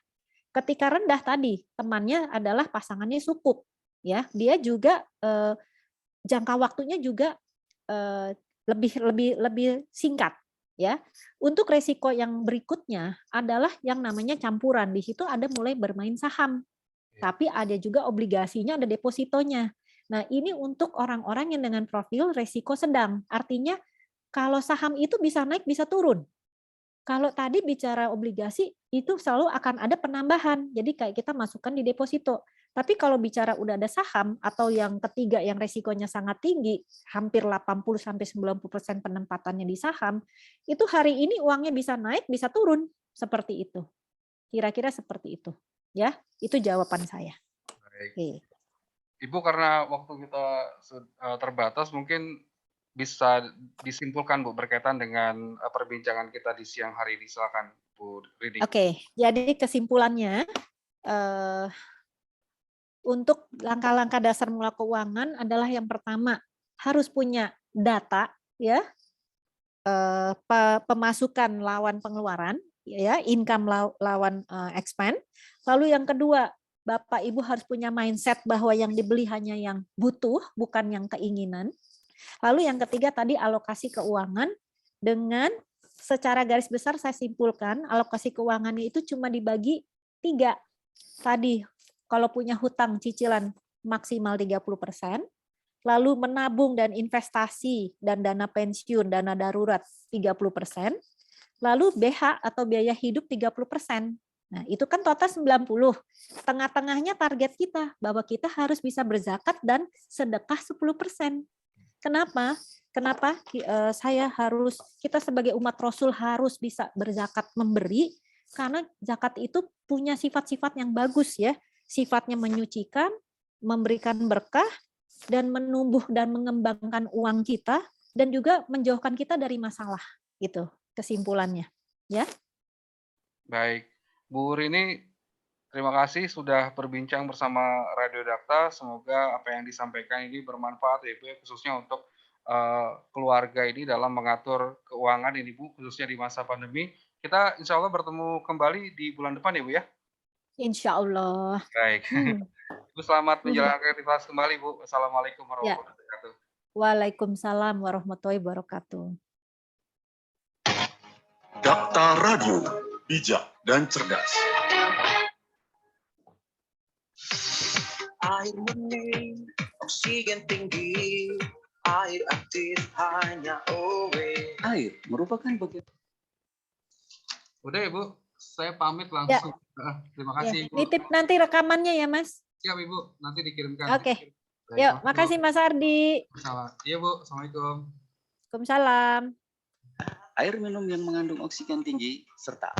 Ketika rendah tadi temannya adalah pasangannya sukuk. Ya, dia juga jangka waktunya juga lebih singkat ya. Untuk resiko yang berikutnya adalah yang namanya campuran. Di situ ada mulai bermain saham. Tapi ada juga obligasinya, ada depositonya. Nah, ini untuk orang-orang yang dengan profil resiko sedang. Artinya kalau saham itu bisa naik, bisa turun. Kalau tadi bicara obligasi itu selalu akan ada penambahan. Jadi kayak kita masukkan di deposito. Tapi kalau bicara udah ada saham atau yang ketiga yang resikonya sangat tinggi, hampir 80-90% penempatannya di saham, itu hari ini uangnya bisa naik, bisa turun, seperti itu. Kira-kira seperti itu. Ya, itu jawaban saya. Baik. Oke. Ibu, karena waktu kita terbatas, mungkin bisa disimpulkan Bu berkaitan dengan perbincangan kita di siang hari ini. Silakan Bu Rini. Oke, jadi kesimpulannya untuk langkah-langkah dasar mula keuangan adalah yang pertama harus punya data ya, pemasukan lawan pengeluaran ya, income lawan expense. Lalu yang kedua, Bapak Ibu harus punya mindset bahwa yang dibeli hanya yang butuh bukan yang keinginan. Lalu yang ketiga tadi alokasi keuangan dengan secara garis besar saya simpulkan alokasi keuangannya itu cuma dibagi 3. Tadi kalau punya hutang cicilan maksimal 30%, lalu menabung dan investasi dan dana pensiun, dana darurat 30%, lalu BH atau biaya hidup 30%. Nah, itu kan total 90. Tengah-tengahnya target kita bahwa kita harus bisa berzakat dan sedekah 10%. Kenapa? Kenapa kita sebagai umat Rasul harus bisa berzakat memberi? Karena zakat itu punya sifat-sifat yang bagus ya. Sifatnya menyucikan, memberikan berkah dan menumbuh dan mengembangkan uang kita dan juga menjauhkan kita dari masalah. Gitu kesimpulannya. Ya. Baik, Bu Rini, terima kasih sudah berbincang bersama Radio Dakta. Semoga apa yang disampaikan ini bermanfaat ya Bu, ya, khususnya untuk keluarga ini dalam mengatur keuangan ini Bu, khususnya di masa pandemi. Kita insya Allah bertemu kembali di bulan depan ya Bu ya. Insya Allah. Baik. Ibu selamat menjalankan aktivitas kembali Bu. Assalamualaikum Ya. warahmatullahi wabarakatuh. Waalaikumsalam warahmatullahi wabarakatuh. Dakta Radio, bijak dan cerdas. Air bening, oksigen tinggi, air aktif hanya OWE. Air merupakan bagian. Udah ya Bu, saya pamit langsung. Terima kasih Ya. Ibu. Nitip nanti rekamannya ya Mas. Siap Ibu, nanti dikirimkan. Oke. Baik, Yuk, Bu. makasih Mas Ardi. Iya Bu, Assalamualaikum. Waalaikumsalam. Air minum yang mengandung oksigen tinggi serta